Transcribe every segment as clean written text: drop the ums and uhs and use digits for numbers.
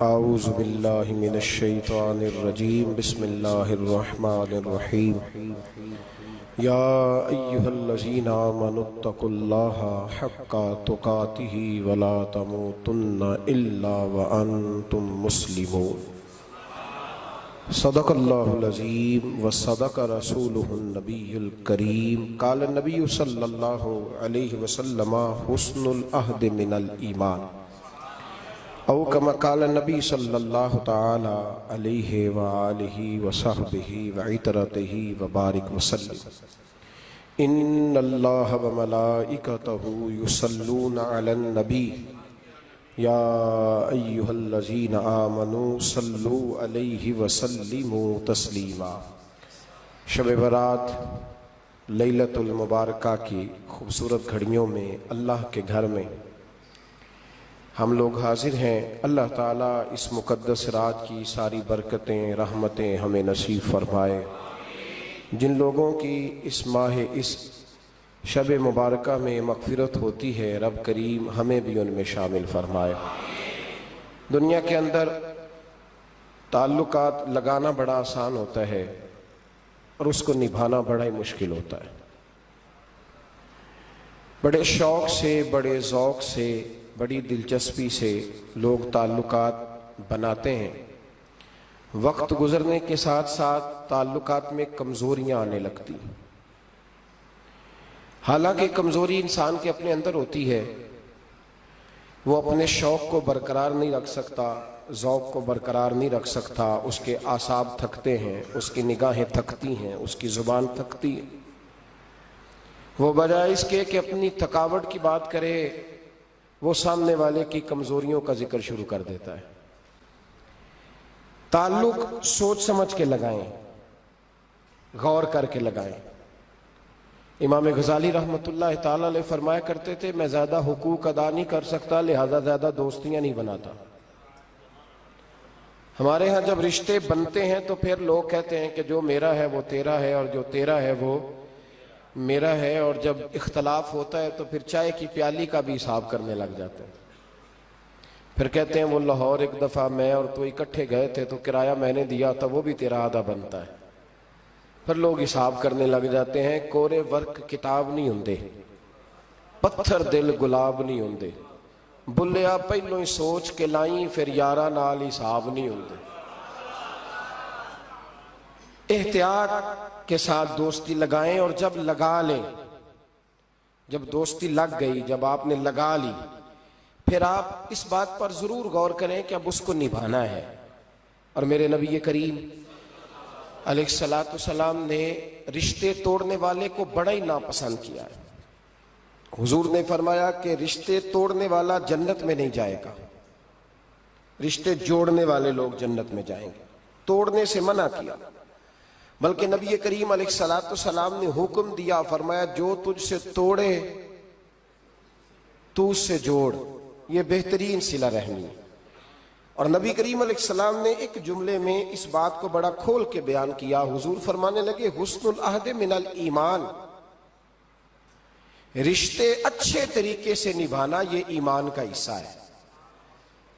اعوذ باللہ من الشیطان الرجیم بسم اللہ الرحمن الرحیم یا ایہا الذین آمنوا اتقوا اللہ حق تقاتہ ولا تموتن الا وانتم مسلمون صدق اللہ العظیم وصدق رسولہ النبی الکریم قال النبی صلی اللہ علیہ وسلم حسن العہد من الایمان او کما قال النبی صلی اللہ تعالی علیہ وآلہ وصحبہ وعطرتہ وبارک وسلم ان اللہ وملائکتہ یصلون علی النبی یا ایہا الذین آمنوا صلوا علیہ وسلموا تسلیما۔ شب برات لیلۃ المبارکہ کی خوبصورت گھڑیوں میں اللہ کے گھر میں ہم لوگ حاضر ہیں۔ اللہ تعالیٰ اس مقدس رات کی ساری برکتیں رحمتیں ہمیں نصیب فرمائے۔ جن لوگوں کی اس ماہ اس شب مبارکہ میں مغفرت ہوتی ہے، رب کریم ہمیں بھی ان میں شامل فرمائے۔ دنیا کے اندر تعلقات لگانا بڑا آسان ہوتا ہے اور اس کو نبھانا بڑا ہی مشکل ہوتا ہے۔ بڑے شوق سے، بڑے ذوق سے، بڑی دلچسپی سے لوگ تعلقات بناتے ہیں۔ وقت گزرنے کے ساتھ ساتھ تعلقات میں کمزوریاں آنے لگتی ہیں۔ حالانکہ کمزوری انسان کے اپنے اندر ہوتی ہے، وہ اپنے شوق کو برقرار نہیں رکھ سکتا، ذوق کو برقرار نہیں رکھ سکتا، اس کے اعصاب تھکتے ہیں، اس کی نگاہیں تھکتی ہیں، اس کی زبان تھکتی ہے۔ وہ بجائے اس کے کہ اپنی تھکاوٹ کی بات کرے، وہ سامنے والے کی کمزوریوں کا ذکر شروع کر دیتا ہے۔ تعلق سوچ سمجھ کے لگائیں، غور کر کے لگائیں۔ امام غزالی رحمۃ اللہ تعالی علیہ فرمایا کرتے تھے، میں زیادہ حقوق ادا نہیں کر سکتا، لہذا زیادہ دوستیاں نہیں بناتا۔ ہمارے ہاں جب رشتے بنتے ہیں تو پھر لوگ کہتے ہیں کہ جو میرا ہے وہ تیرا ہے اور جو تیرا ہے وہ میرا ہے، اور جب اختلاف ہوتا ہے تو پھر چائے کی پیالی کا بھی حساب کرنے لگ جاتے ہیں۔ پھر کہتے ہیں وہ لاہور ایک دفعہ میں اور تو اکٹھے گئے تھے تو کرایہ میں نے دیا تھا، وہ بھی تیرا آدھا بنتا ہے۔ پھر لوگ حساب کرنے لگ جاتے ہیں۔ کورے ورک کتاب نہیں ہوندے، پتھر دل گلاب نہیں ہوندے، بلیا پہلوں ہی سوچ کے لائیں، پھر یارہ نال حساب نہیں ہوندے۔ احتیاط کے ساتھ دوستی لگائیں، اور جب لگا لیں، جب دوستی لگ گئی، جب آپ نے لگا لی، پھر آپ اس بات پر ضرور غور کریں کہ اب اس کو نبھانا ہے۔ اور میرے نبی کریم علیہ الصلوۃ والسلام نے رشتے توڑنے والے کو بڑا ہی ناپسند کیا ہے۔ حضور نے فرمایا کہ رشتے توڑنے والا جنت میں نہیں جائے گا، رشتے جوڑنے والے لوگ جنت میں جائیں گے۔ توڑنے سے منع کیا، بلکہ نبی کریم علیہ الصلوۃ والسلام نے حکم دیا، فرمایا جو تجھ سے توڑے تو اس سے جوڑ، یہ بہترین صلہ رحمی ہے۔ اور نبی کریم علیہ السلام نے ایک جملے میں اس بات کو بڑا کھول کے بیان کیا۔ حضور فرمانے لگے، حسن العہد من الایمان، رشتے اچھے طریقے سے نبھانا یہ ایمان کا حصہ ہے۔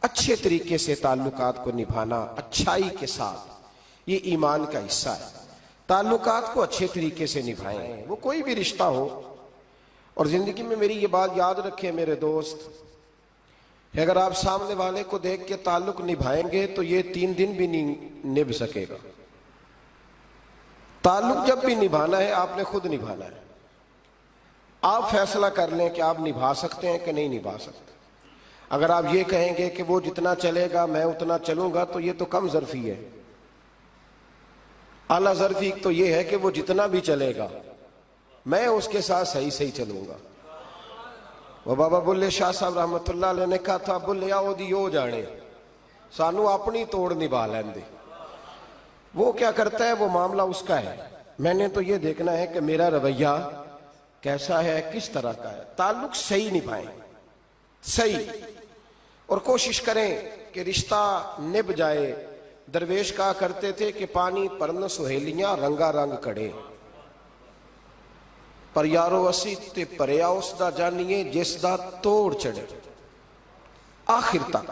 اچھے طریقے سے تعلقات کو نبھانا اچھائی کے ساتھ، یہ ایمان کا حصہ ہے۔ تعلقات کو اچھے طریقے سے نبھائیں، وہ کوئی بھی رشتہ ہو۔ اور زندگی میں میری یہ بات یاد رکھیں میرے دوست، کہ اگر آپ سامنے والے کو دیکھ کے تعلق نبھائیں گے تو یہ 3 دن بھی نہیں نبھ سکے گا۔ تعلق جب بھی نبھانا ہے آپ نے خود نبھانا ہے۔ آپ فیصلہ کر لیں کہ آپ نبھا سکتے ہیں کہ نہیں نبھا سکتے۔ اگر آپ یہ کہیں گے کہ وہ جتنا چلے گا میں اتنا چلوں گا تو یہ تو کم ظرفی ہے۔ اعلیٰ ظرفی تو یہ ہے کہ وہ جتنا بھی چلے گا میں اس کے ساتھ صحیح چلوں گا۔ وہ بابا بلے شاہ صاحب رحمۃ اللہ علیہ نے کہا تھا، بلیا او دی او جانے، سانو اپنی توڑ نبھا لین دے۔ وہ کیا کرتا ہے وہ معاملہ اس کا ہے، میں نے تو یہ دیکھنا ہے کہ میرا رویہ کیسا ہے، کس طرح کا ہے۔ تعلق صحیح نبھائیں، صحیح، اور کوشش کریں کہ رشتہ نبھ جائے۔ درویش کہا کرتے تھے کہ پانی پرن سہیلیاں رنگا رنگ کڑے، پر یارو اسی تے پریا اس دا جانیے جس دا توڑ چڑھے۔ آخر تک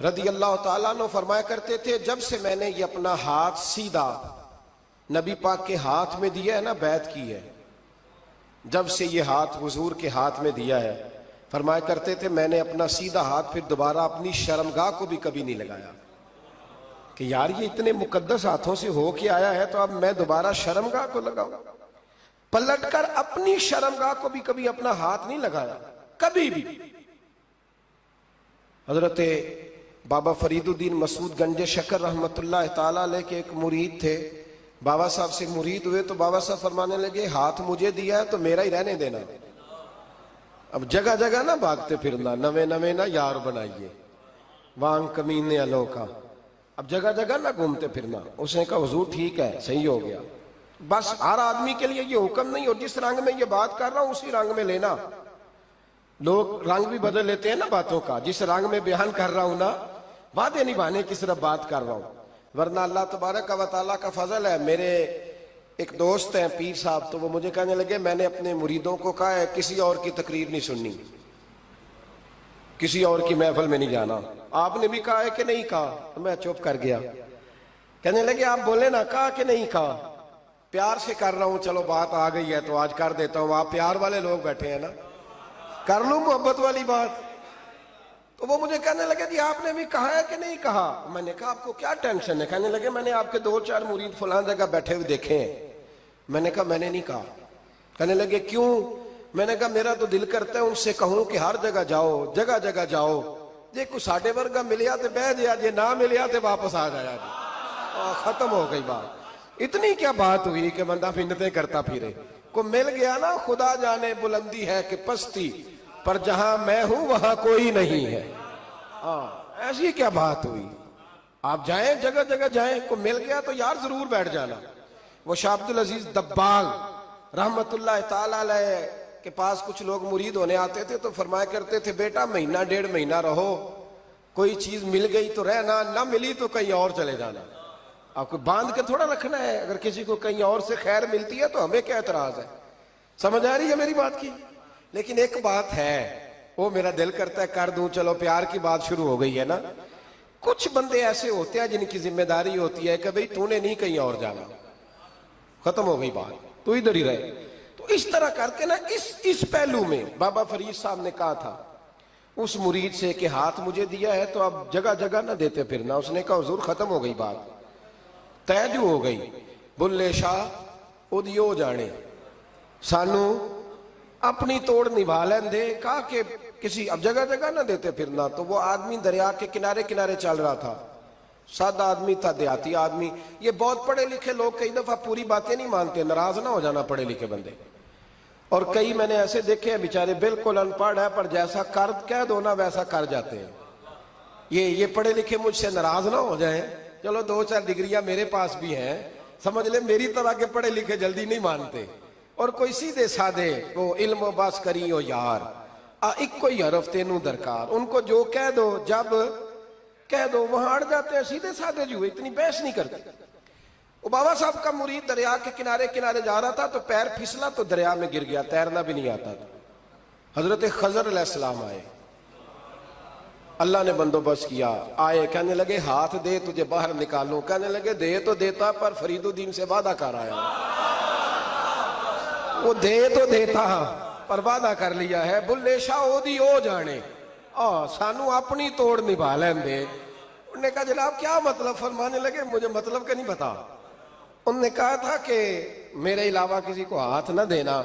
رضی اللہ تعالیٰ عنہ فرمایا کرتے تھے جب سے میں نے یہ اپنا ہاتھ سیدھا نبی پاک کے ہاتھ میں دیا ہے نا، بیعت کی ہے، جب سے یہ ہاتھ حضور کے ہاتھ میں دیا ہے، فرمایا کرتے تھے میں نے اپنا سیدھا ہاتھ پھر دوبارہ اپنی شرمگاہ کو بھی کبھی نہیں لگایا کہ یار یہ اتنے مقدس ہاتھوں سے ہو کے آیا ہے تو اب میں دوبارہ شرمگاہ کو لگاؤں. پلٹ کر اپنی شرمگاہ کو بھی کبھی اپنا ہاتھ نہیں لگایا کبھی بھی. حضرت بابا فرید الدین مسعود گنج شکر رحمت اللہ تعالیٰ علیہ کے ایک مرید تھے، بابا صاحب سے مرید ہوئے تو بابا صاحب فرمانے لگے ہاتھ مجھے دیا ہے تو میرا ہی رہنے دینا، اب جگہ جگہ نہ بھاگتے پھرنا، نوے نوے نہ یار بنائیے وانگ کمینے الوں کا، اب جگہ جگہ نہ گھومتے پھرنا. اس نے کہا حضور ٹھیک ہے صحیح ہو گیا، بس ہر آدمی کے لیے یہ حکم نہیں، اور جس رنگ میں یہ بات کر رہا ہوں اسی رنگ میں لینا. لوگ رنگ بھی بدل لیتے ہیں نا باتوں کا، جس رنگ میں بیان کر رہا ہوں نا وعدے نبھانے کی صرف بات کر رہا ہوں، ورنہ اللہ تبارک و تعالیٰ کا فضل ہے. میرے ایک دوست ہیں پیر صاحب، تو وہ مجھے کہنے لگے میں نے اپنے مریدوں کو کہا ہے کسی اور کی تقریر نہیں سننی، کسی اور کی محفل میں نہیں جانا. آپ نے بھی کہا ہے کہ نہیں کہا؟ تو میں چپ کر گیا. کہنے لگے آپ بولے نا، کہا کہ نہیں کہا؟ پیار سے کر رہا ہوں، چلو بات آ گئی ہے تو آج کر دیتا ہوں. آپ پیار والے لوگ بیٹھے ہیں نا، کر لوں محبت والی بات. تو وہ مجھے کہنے لگے جی آپ نے بھی کہا ہے کہ نہیں کہا؟ میں نے کہا آپ کو کیا ٹینشن ہے؟ کہنے لگے میں نے آپ کے 2-4 مرید فلاں جگہ بیٹھے ہوئے دیکھے ہیں. میں نے کہا میں نے نہیں کہا. کہنے لگے کیوں؟ میں نے کہا میرا تو دل کرتا ہے ان سے کہوں کہ ہر جگہ جاؤ، جگہ جگہ جاؤ، جی کو ساڈے ورگا ملیا تو بہ جیا، جی نہ ملیا تو واپس آ جایا جی. ختم ہو گئی بات. اتنی کیا بات ہوئی کہ بندہ منتیں کرتا پھرے. کو مل گیا نا، خدا جانے بلندی ہے کہ پستی، پر جہاں میں ہوں وہاں کوئی نہیں ہے. ایسی کیا بات ہوئی؟ آپ جائیں جگہ جگہ جائیں، کو مل گیا تو یار ضرور بیٹھ جانا. وہ شاہ عبد العزیز دباغ رحمت اللہ تعالیٰ علیہ کے پاس کچھ لوگ مرید ہونے آتے تھے تو فرمایا کرتے تھے بیٹا 1.5 مہینہ رہو، کوئی چیز مل گئی تو رہنا، نہ ملی تو کہیں اور چلے جانا. آپ کو باندھ کے تھوڑا رکھنا ہے، اگر کسی کو کہیں اور سے خیر ملتی ہے تو ہمیں کیا اعتراض ہے؟ سمجھ آ رہی ہے میری بات کی؟ لیکن ایک بات ہے وہ میرا دل کرتا ہے کر دوں، چلو پیار کی بات شروع ہو گئی ہے نا. کچھ بندے ایسے ہوتے ہیں جن کی ذمہ داری ہوتی ہے کہ بھئی تو نے نہیں کہیں اور جانا، ختم ہو گئی بات، تو ادھر ہی رہے. تو اس طرح کر کے نا اس پہلو میں بابا فرید صاحب نے کہا تھا اس مرید سے کہ ہاتھ مجھے دیا ہے تو اب جگہ جگہ نہ دیتے پھرنا. اس نے کہا حضور ختم ہو گئی بات، طے جو ہو گئی. بلے شاہ ادیو جانے، سانو اپنی توڑ نبھا لین دے. کہا کہ کسی اب جگہ جگہ نہ دیتے پھرنا. تو وہ آدمی دریا کے کنارے کنارے چل رہا تھا، سادہ آدمی تھا، دیہاتی آدمی. یہ بہت پڑھے لکھے لوگ کئی دفعہ پوری باتیں نہیں مانتے، ناراض نہ ہو جانا پڑھے لکھے بندے. اور کئی میں نے ایسے دیکھے ہیں بیچارے بالکل ان پڑھ ہے پر جیسا کر کہہ دو نا ویسا کر جاتے ہیں. یہ پڑھے لکھے مجھ سے ناراض نہ ہو جائیں، چلو 2-4 ڈگریاں میرے پاس بھی ہیں، سمجھ لے میری طرح کے پڑھے لکھے جلدی نہیں مانتے. اور کوئی سیدھے سادے وہ علم و باس کری ہو یار، ایک کوئی حرف تینوں درکار، ان کو جو کہہ دو جب کہہ دو وہاں اڑ جاتے ہیں، سیدھے سادے جو اتنی بحث نہیں کرتے. وہ بابا صاحب کا مرید دریا کے کنارے کنارے جا رہا تھا تو پیر پھسلا تو دریا میں گر گیا، تیرنا بھی نہیں آتا تھا. حضرت خضر علیہ السلام آئے، اللہ نے بندوبست کیا. آئے کہنے لگے ہاتھ دے تجھے باہر نکالوں. کہنے لگے دے تو دیتا پر فرید الدین سے وعدہ کر آیا. وہ دے تو دیتا پر وعدہ کر لیا ہے. بلے شاہ دی او جانے، سانو اپنی توڑ نبھا لین دے. انہوں نے کہا جناب کیا مطلب؟ فرمانے لگے مجھے مطلب کا نہیں پتا. انہوں نے کہا تھا کہ میرے علاوہ کسی کو ہاتھ نہ دینا.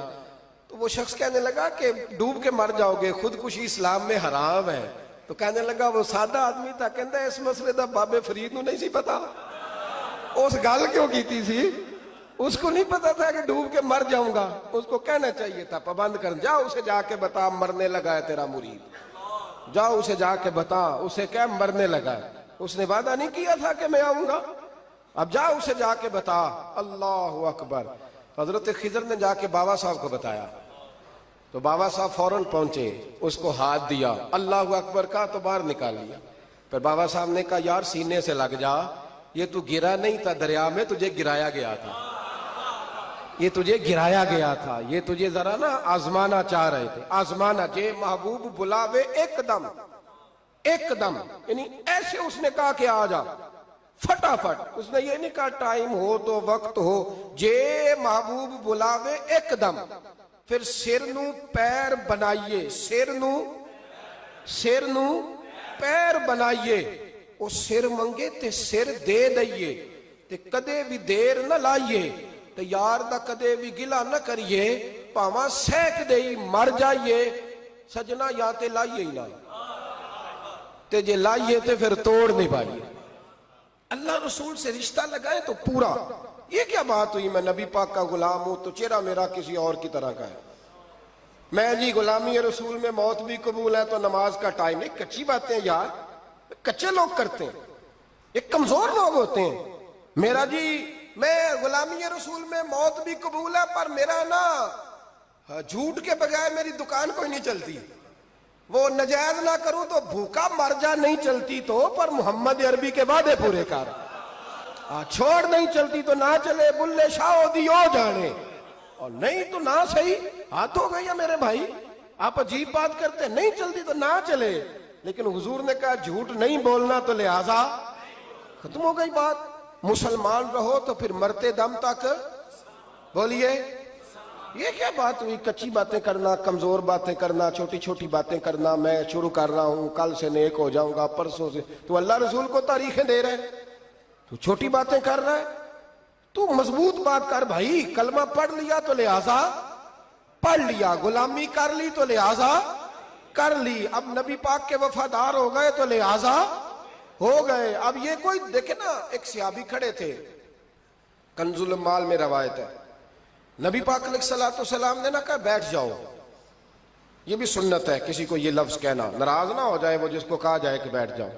تو وہ شخص کہنے لگا کہ ڈوب کے مر جاؤ گے، خودکشی اسلام میں حرام ہے. تو کہنے لگا وہ سادہ آدمی تھا، کہندا اس مسئلے دا بابے فرید نو نہیں سی پتا. اس گل کیوں کیتی سی؟ اس کو نہیں پتا تھا کہ ڈوب کے مر جاؤں گا. اس کو کہنا چاہیے تھا پابند کر، جا اسے جا کے بتا مرنے لگا ہے تیرا مرید، جا اسے جا کے بتا، اسے کیا مرنے لگا ہے. اس نے وعدہ نہیں کیا تھا کہ میں آؤں گا؟ اب جا اسے جا کے بتا. اللہ اکبر. حضرت خضر نے جا کے بابا صاحب کو بتایا تو بابا صاحب فوراً پہنچے، اس کو ہاتھ دیا، اللہ اکبر کہا تو باہر نکال لیا. پھر بابا صاحب نے کہا یار سینے سے لگ جا، یہ تو گرا نہیں تھا دریا میں، تجھے گرایا گیا تھا، یہ تجھے گرایا گیا تھا، یہ تجھے ذرا نا آزمانا چاہ رہے تھے. آزمانا جے محبوب بلاوے ایک دم، ایک دم، یعنی ایسے اس نے کہا کہ آ جا فٹافٹ. اس نے یہ نہیں کہا ٹائم ہو تو وقت ہو، جے محبوب بلاوے ایک دم. پھر سر نو پیر بنائیے، سر نو پیر بنائیے. وہ سر منگے تے سر دے دئیے، تے کدے بھی دیر نہ لائیے، تے یار دا کدے بھی گلا نہ کریے، پاواں سیک دئی مر جائیے. سجنا یا تے لائیے ہی نہ، تے جے لائیے تے پھر توڑ نہیں پائیے. اللہ رسول سے رشتہ لگائے تو پورا. یہ کیا بات ہوئی میں نبی پاک کا غلام ہوں تو چہرہ میرا کسی اور کی طرح کا ہے. میں جی غلامی رسول میں موت بھی قبول ہے تو نماز کا ٹائم نہیں. کچی باتیں یار، کچے لوگ کرتے ہیں، یہ کمزور لوگ ہوتے ہیں. میرا جی میں غلامی رسول میں موت بھی قبول ہے پر میرا نا جھوٹ کے بغیر میری دکان کوئی نہیں چلتی. وہ نجائز نہ کروں تو بھوکا مر جا، نہیں چلتی تو پر محمد عربی کے وعدے پورے کر. چھوڑ نہیں چلتی تو نہ چلے، بلے شاہ دیو جانے، اور نہیں تو نہ صحیح. ہاتھ ہو گئی ہے میرے بھائی، آپ عجیب بات کرتے، نہیں چلتی تو نہ چلے. لیکن حضور نے کہا جھوٹ نہیں بولنا تو لہذا ختم ہو گئی بات. مسلمان رہو تو پھر مرتے دم تک بولیے. یہ کیا بات ہوئی؟ کچی باتیں کرنا، کمزور باتیں کرنا، چھوٹی چھوٹی باتیں کرنا. میں شروع کر رہا ہوں، کل سے نیک ہو جاؤں گا، پرسوں سے. تو اللہ رسول کو تاریخیں دے رہے، تو چھوٹی باتیں کر رہا ہے. تو مضبوط بات کر بھائی. کلمہ پڑھ لیا تو لہذا پڑھ لیا، غلامی کر لی تو لہذا کر لی. اب نبی پاک کے وفادار ہو گئے تو لہذا ہو گئے. اب یہ کوئی دیکھے نا، ایک صحابی کھڑے تھے، کنز المال میں روایت ہے، نبی پاک علیہ الصلوۃ والسلام نے نہ کہا بیٹھ جاؤ. یہ بھی سنت ہے کسی کو یہ لفظ کہنا، ناراض نہ ہو جائے وہ جس کو کہا جائے کہ بیٹھ جاؤ.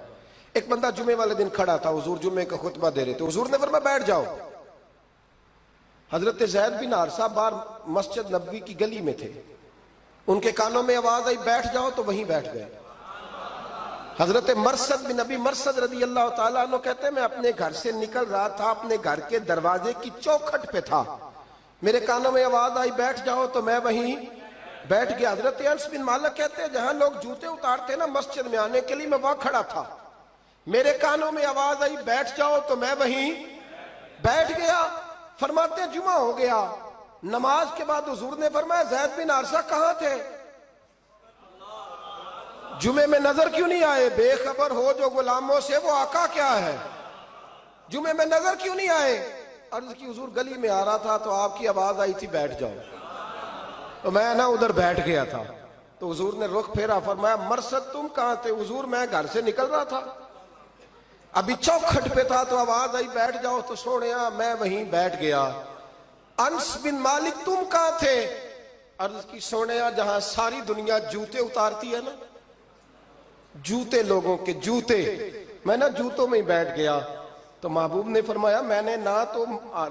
ایک بندہ جمعے والے دن کھڑا تھا، حضور جمعے کا خطبہ دے رہے تھے، حضور نے فرمایا بیٹھ جاؤ. حضرت زید بن حارثہ باہر مسجد نبوی کی گلی میں تھے، ان کے کانوں میں آواز آئی بیٹھ جاؤ تو وہیں بیٹھ گئے. حضرت مرثد بن نبی مرثد رضی اللہ تعالیٰ عنہ کہتے ہیں میں اپنے گھر سے نکل رہا تھا، اپنے گھر کے دروازے کی چوکھٹ پہ تھا، میرے کانوں میں آواز آئی بیٹھ جاؤ تو میں وہیں بیٹھ گیا. حضرت انس بن مالک کہتے ہیں جہاں لوگ جوتے اتارتے نا مسجد میں آنے کے لیے، میں وہاں کھڑا تھا، میرے کانوں میں آواز آئی بیٹھ جاؤ تو میں وہیں بیٹھ گیا. فرماتے ہیں جمعہ ہو گیا، نماز کے بعد حضور نے فرمایا زید بن حارثہ کہاں تھے؟ جمعے میں نظر کیوں نہیں آئے؟ بے خبر ہو جو غلاموں سے وہ آقا کیا ہے. جمعے میں نظر کیوں نہیں آئے؟ عرض کی حضور گلی میں آ رہا تھا تو آپ کی آواز آئی تھی بیٹھ جاؤ، تو میں نا ادھر بیٹھ گیا تھا. تو حضور نے رخ پھیرا، فرمایا مرثد تم کہاں تھے؟ حضور میں گھر سے نکل رہا تھا، ابھی چوکھٹ پہ تھا تو آواز آئی بیٹھ جاؤ تو سونیا میں وہیں بیٹھ گیا. انس بن مالک تم کہاں تھے؟ عرض کی سونیا جہاں ساری دنیا جوتے اتارتی ہے نا، جوتے لوگوں کے جوتے، میں نا جوتوں میں ہی بیٹھ گیا. تو محبوب نے فرمایا میں نے نہ تو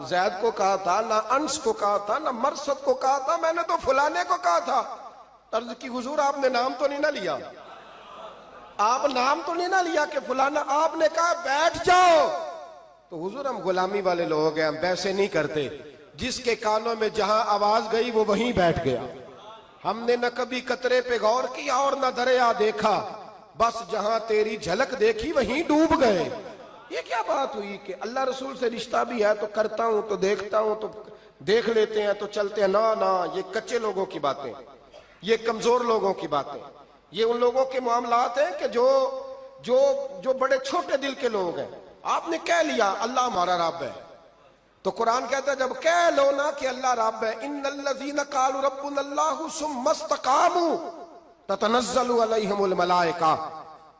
زید کو کہا تھا، نہ انس کو کہا تھا، نہ مرثد کو کہا تھا، میں نے تو فلانے کو کہا تھا. عرض کی حضور آپ نے نام تو نہیں نہ لیا، آپ نام تو نہیں نہ لیا کہ فلانا، آپ نے کہا بیٹھ جاؤ. تو حضور ہم غلامی والے لوگ ہیں، ہم ویسے نہیں کرتے، جس کے کانوں میں جہاں آواز گئی وہ وہیں بیٹھ گیا. ہم نے نہ کبھی قطرے پہ غور کیا اور نہ دریا دیکھا، بس جہاں تیری جھلک دیکھی وہیں ڈوب گئے. یہ کیا بات ہوئی کہ اللہ رسول سے رشتہ بھی ہے تو کرتا ہوں تو دیکھتا ہوں تو دیکھ لیتے ہیں تو چلتے ہیں. نہ یہ کچے لوگوں کی باتیں، یہ کمزور لوگوں کی باتیں، یہ ان لوگوں کے معاملات ہیں کہ جو بڑے چھوٹے دل کے لوگ ہیں. آپ نے کہہ لیا اللہ ہمارا رب ہے تو قرآن کہتا ہے جب کہہ لو نا کہ اللہ رب ہے، ان الذین قالوا ربنا اللہ ثم استقاموا تتنزل علیہم الملائکہ،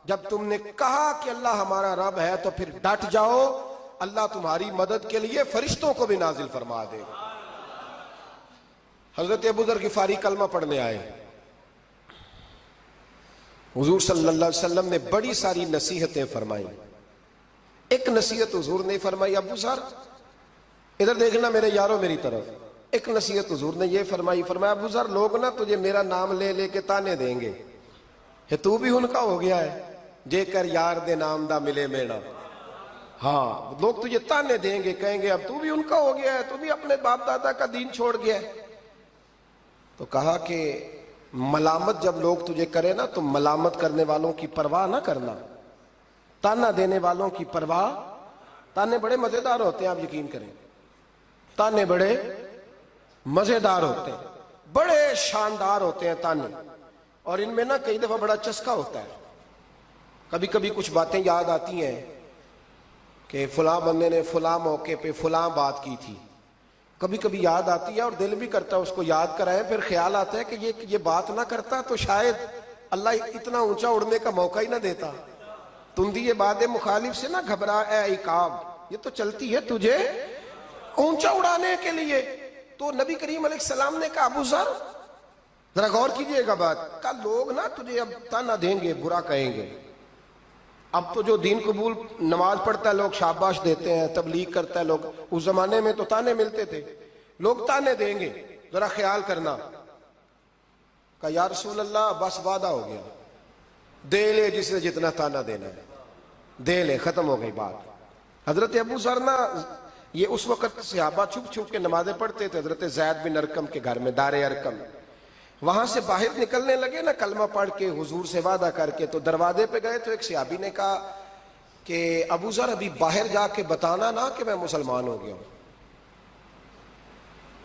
جب تم نے کہا کہ اللہ ہمارا رب ہے تو پھر ڈٹ جاؤ، اللہ تمہاری مدد کے لیے فرشتوں کو بھی نازل فرما دے. حضرت ابو ذر غفاری کلمہ پڑھنے آئے، حضور صلی اللہ علیہ وسلم نے بڑی ساری نصیحتیں فرمائی. ایک نصیحت حضور نے فرمائی، ابو ذر ادھر دیکھنا میرے یارو میری طرف. ایک نصیحت حضور نے یہ فرمائی، فرمایا ابو ذر لوگ نا تجھے میرا نام لے لے کے تانے دیں گے کہ تو بھی ان کا ہو گیا ہے، جے کر یار دے نام دا ملے میڑا. ہاں لوگ تجھے تانے دیں گے، کہیں گے اب تو بھی ان کا ہو گیا ہے، تو بھی اپنے باپ دادا کا دین چھوڑ گیا ہے. تو کہا کہ ملامت جب لوگ تجھے کرے نا تو ملامت کرنے والوں کی پرواہ نہ کرنا، تانا دینے والوں کی پرواہ. تانے بڑے مزیدار ہوتے ہیں، آپ یقین کریں، تانے بڑے مزیدار ہوتے ہیں، بڑے شاندار ہوتے ہیں تانے. اور ان میں نا کئی دفعہ بڑا چسکا ہوتا ہے. کبھی کبھی کچھ باتیں یاد آتی ہیں کہ فلاں بندے نے فلاں موقع پہ فلاں بات کی تھی، کبھی کبھی یاد آتی ہے اور دل بھی کرتا ہے اس کو یاد کرائیں. پھر خیال آتا ہے کہ یہ بات نہ کرتا تو شاید اللہ اتنا اونچا اڑنے کا موقع ہی نہ دیتا. تندی باد مخالف سے نہ گھبرا اے عقاب، یہ تو چلتی ہے تجھے اونچا اڑانے کے لیے. تو نبی کریم علیہ السلام نے کہا ابو ذر ذرا غور کیجئے گا بات کا، لوگ نا تجھے اب تانا دیں گے، برا کہیں گے. اب تو جو دین قبول نماز پڑھتا ہے لوگ شاباش دیتے ہیں، تبلیغ کرتا ہے لوگ. اس زمانے میں تو تانے ملتے تھے، لوگ تانے دیں گے، ذرا خیال کرنا. کہا یا رسول اللہ بس وعدہ ہو گیا، دے لے جس نے جتنا تانا دینا ہے دے لے، ختم ہو گئی بات. حضرت ابو ذر نا یہ اس وقت صحابہ چھپ چھپ کے نمازیں پڑھتے تھے حضرت زید بن ارقم کے گھر میں، دار ارقم. وہاں سے باہر نکلنے لگے نا کلمہ پڑھ کے حضور سے وعدہ کر کے، تو دروازے پہ گئے تو ایک صحابی نے کہا کہ ابو ذر ابھی باہر جا کے بتانا نا کہ میں مسلمان ہو گیا ہوں.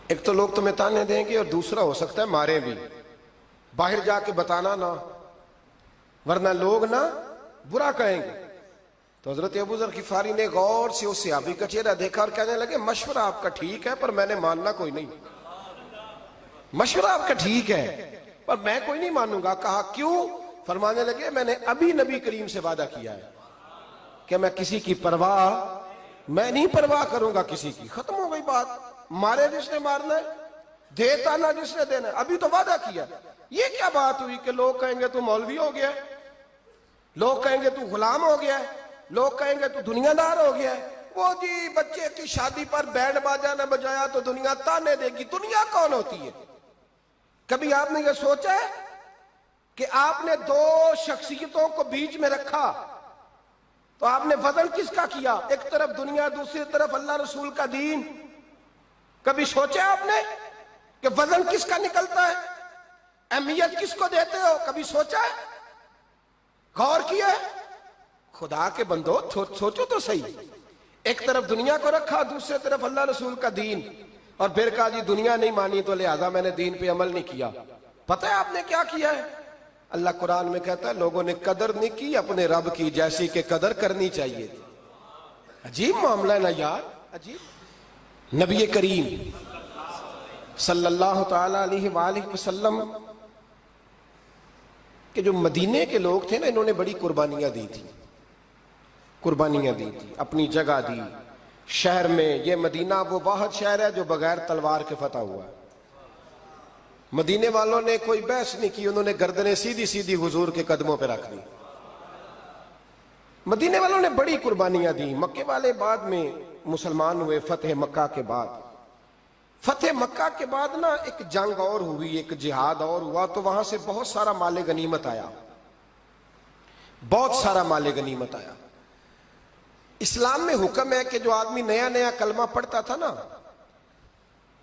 ایک تو لوگ تمہیں تانے دیں گے اور دوسرا ہو سکتا ہے مارے بھی. باہر جا کے بتانا نا ورنہ لوگ نا برا کہیں گے. تو حضرت ابو ذر غفاری نے غور سے اس صحابی کا چہرہ دیکھا اور کہنے لگے مشورہ آپ کا ٹھیک ہے پر میں نے ماننا کوئی نہیں. مشورہ آپ کا ٹھیک ہے پر میں کوئی نہیں مانوں گا. کہا کیوں؟ فرمانے لگے میں نے ابھی نبی کریم سے وعدہ کیا ہے کہ میں کسی کی پرواہ میں نہیں پرواہ کروں گا کسی کی. ختم ہو گئی بات. مارے جس نے مارنا ہے، دیتا نہ جس نے دینا ہے. ابھی تو وعدہ کیا. یہ کیا بات ہوئی کہ لوگ کہیں گے تو مولوی ہو گیا ہے، لوگ کہیں گے تو غلام ہو گیا ہے، لوگ کہیں گے تو دنیا دار ہو گیا ہے. وہ جی بچے کی شادی پر بینڈ باجا نہ بجایا تو دنیا تانے دے گی. دنیا کون ہوتی ہے؟ کبھی آپ نے یہ سوچا ہے کہ آپ نے دو شخصیتوں کو بیچ میں رکھا تو آپ نے وزن کس کا کیا؟ ایک طرف دنیا، دوسری طرف اللہ رسول کا دین. کبھی سوچا آپ نے کہ وزن کس کا نکلتا ہے؟ اہمیت کس کو دیتے ہو؟ کبھی سوچا ہے؟ غور کیا ہے؟ خدا کے بندو سوچو تو صحیح. ایک طرف دنیا کو رکھا، دوسری طرف اللہ رسول کا دین، اور پھر کہا جی دنیا نہیں مانی تو لہذا میں نے دین پہ عمل نہیں کیا. پتہ ہے آپ نے کیا کیا ہے؟ اللہ قرآن میں کہتا ہے لوگوں نے قدر نہیں کی اپنے رب کی جیسی کہ قدر کرنی چاہیے تھی. عجیب معاملہ ہے نا یار، عجیب. نبی کریم صلی اللہ تعالی علیہ وآلہ وسلم کہ جو مدینے کے لوگ تھے نا انہوں نے بڑی قربانیاں دی تھی، قربانیاں دی تھی، اپنی جگہ دی. شہر میں یہ مدینہ وہ واحد شہر ہے جو بغیر تلوار کے فتح ہوا ہے. مدینے والوں نے کوئی بحث نہیں کی، انہوں نے گردنیں سیدھی سیدھی حضور کے قدموں پہ رکھ دی. مدینے والوں نے بڑی قربانیاں دی. مکے والے بعد میں مسلمان ہوئے فتح مکہ کے بعد. فتح مکہ کے بعد نا ایک جنگ اور ہوئی، ایک جہاد اور ہوا، تو وہاں سے بہت سارا مال غنیمت آیا، بہت سارا مال غنیمت آیا. اسلام میں حکم ہے کہ جو آدمی نیا نیا کلمہ پڑھتا تھا نا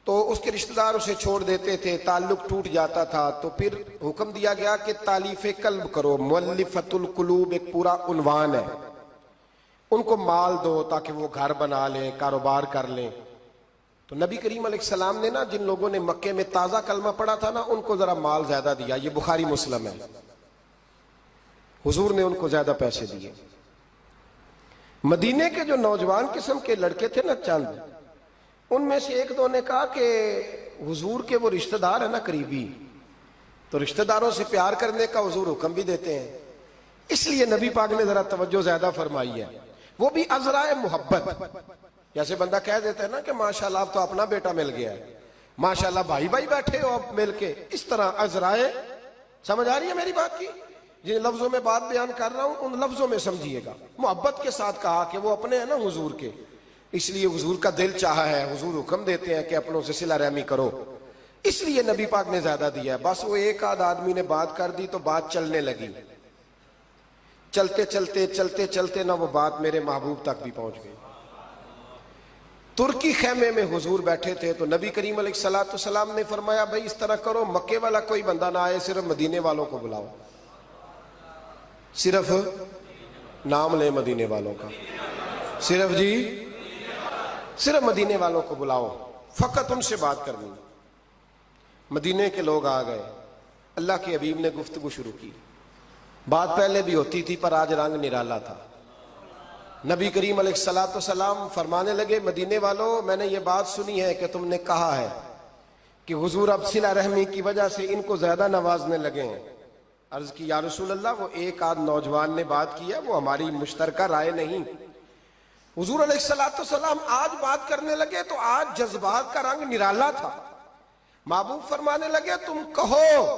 تو اس کے رشتہ دار اسے چھوڑ دیتے تھے، تعلق ٹوٹ جاتا تھا. تو پھر حکم دیا گیا کہ تالیف قلب کرو. مؤلفۃ القلوب ایک پورا عنوان ہے. ان کو مال دو تاکہ وہ گھر بنا لیں، کاروبار کر لیں. تو نبی کریم علیہ السلام نے نا جن لوگوں نے مکے میں تازہ کلمہ پڑھا تھا نا ان کو ذرا مال زیادہ دیا. یہ بخاری مسلم ہے. حضور نے ان کو زیادہ پیسے دیے. مدینے کے جو نوجوان قسم کے لڑکے تھے نا چند، ان میں سے ایک دو نے کہا کہ حضور کے وہ رشتہ دار ہیں نا قریبی، تو رشتہ داروں سے پیار کرنے کا حضور حکم بھی دیتے ہیں، اس لیے نبی پاک نے ذرا توجہ زیادہ فرمائی ہے. وہ بھی ازرائے محبت. جیسے بندہ کہہ دیتا ہے نا کہ ماشاءاللہ اب تو اپنا بیٹا مل گیا ہے، ماشاءاللہ بھائی بھائی بیٹھے ہو اب مل کے، اس طرح ازرائے. سمجھ آ رہی ہے میری بات کی؟ جن لفظوں میں بات بیان کر رہا ہوں ان لفظوں میں سمجھیے گا. محبت کے ساتھ کہا کہ وہ اپنے ہیں نا حضور کے، اس لیے حضور کا دل چاہا ہے، حضور حکم دیتے ہیں کہ اپنوں سے صلہ رحمی کرو، اس لیے نبی پاک نے زیادہ دیا ہے. بس وہ ایک آدھ آدمی نے بات کر دی تو بات چلنے لگی. چلتے چلتے چلتے چلتے نہ وہ بات میرے محبوب تک بھی پہنچ گئی. ترکی خیمے میں حضور بیٹھے تھے تو نبی کریم علیہ السلام نے فرمایا بھائی اس طرح کرو، مکے والا کوئی بندہ نہ آئے، صرف مدینے والوں کو بلاؤ، صرف نام لے مدینے والوں کا، صرف مدینے والوں کو بلاؤ، فقط ان سے بات کرنی۔ مدینے کے لوگ آ گئے، اللہ کے حبیب نے گفتگو شروع کی۔ بات پہلے بھی ہوتی تھی پر آج رنگ نرالا تھا۔ نبی کریم علیہ السلام فرمانے لگے مدینے والوں، میں نے یہ بات سنی ہے کہ تم نے کہا ہے کہ حضور اب صلہ رحمی کی وجہ سے ان کو زیادہ نوازنے لگے ہیں۔ عرض کی یا رسول اللہ، وہ ایک آدھ نوجوان نے بات کی ہے، وہ ہماری مشترکہ رائے نہیں۔ حضور علیہ السلام آج بات کرنے لگے تو آج جذبات کا رنگ نرالا تھا۔ محبوب فرمانے لگے تم کہو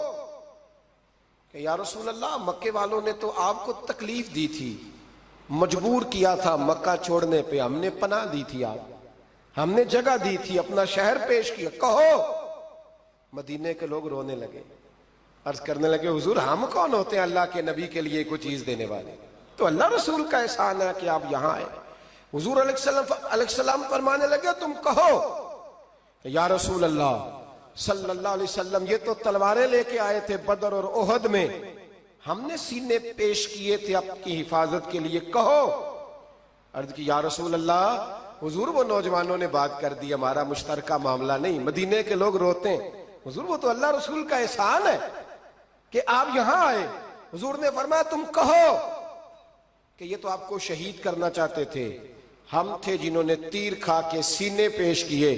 کہ یا رسول اللہ، مکے والوں نے تو آپ کو تکلیف دی تھی، مجبور کیا تھا مکہ چھوڑنے پہ، ہم نے پناہ دی تھی، آپ ہم نے جگہ دی تھی، اپنا شہر پیش کیا، کہو۔ مدینے کے لوگ رونے لگے، عرض کرنے لگے حضور ہم کون ہوتے ہیں اللہ کے نبی کے لیے کوئی چیز دینے والے، تو اللہ رسول کا احسان ہے کہ آپ یہاں آئے۔ حضور علیہ السلام فرمانے لگے تم کہو کہ یا رسول اللہ صلی اللہ علیہ وسلم، یہ تو تلواریں لے کے آئے تھے بدر اور احد میں، ہم نے سینے پیش کیے تھے آپ کی حفاظت کے لیے، کہو۔ عرض کی یا رسول اللہ، حضور وہ نوجوانوں نے بات کر دی، ہمارا مشترکہ معاملہ نہیں۔ مدینے کے لوگ روتے ہیں، حضور وہ تو اللہ رسول کا احسان ہے کہ آپ یہاں آئے۔ حضور نے فرمایا تم کہو کہ یہ تو آپ کو شہید کرنا چاہتے تھے، ہم تھے جنہوں نے تیر کھا کے سینے پیش کیے۔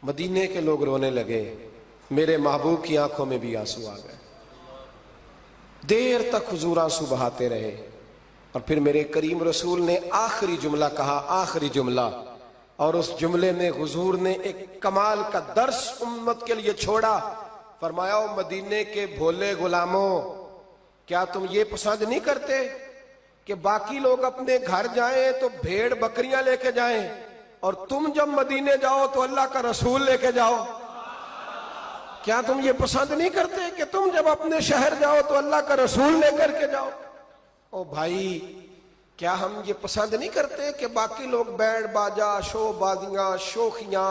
مدینے کے لوگ رونے لگے، میرے محبوب کی آنکھوں میں بھی آنسو آ گئے۔ دیر تک حضور آنسو بہاتے رہے، اور پھر میرے کریم رسول نے آخری جملہ کہا، آخری جملہ، اور اس جملے میں حضور نے ایک کمال کا درس امت کے لیے چھوڑا۔ فرمایا او مدینے کے بھولے غلاموں، کیا تم یہ پسند نہیں کرتے کہ باقی لوگ اپنے گھر جائیں تو بھیڑ بکریاں لے کے جائیں، اور تم جب مدینے جاؤ تو اللہ کا رسول لے کے جاؤ؟ کیا تم یہ پسند نہیں کرتے کہ تم جب اپنے شہر جاؤ تو اللہ کا رسول لے کر کے جاؤ؟ او بھائی، کیا ہم یہ پسند نہیں کرتے کہ باقی لوگ بینڈ باجا، شو بازیاں، شوخیاں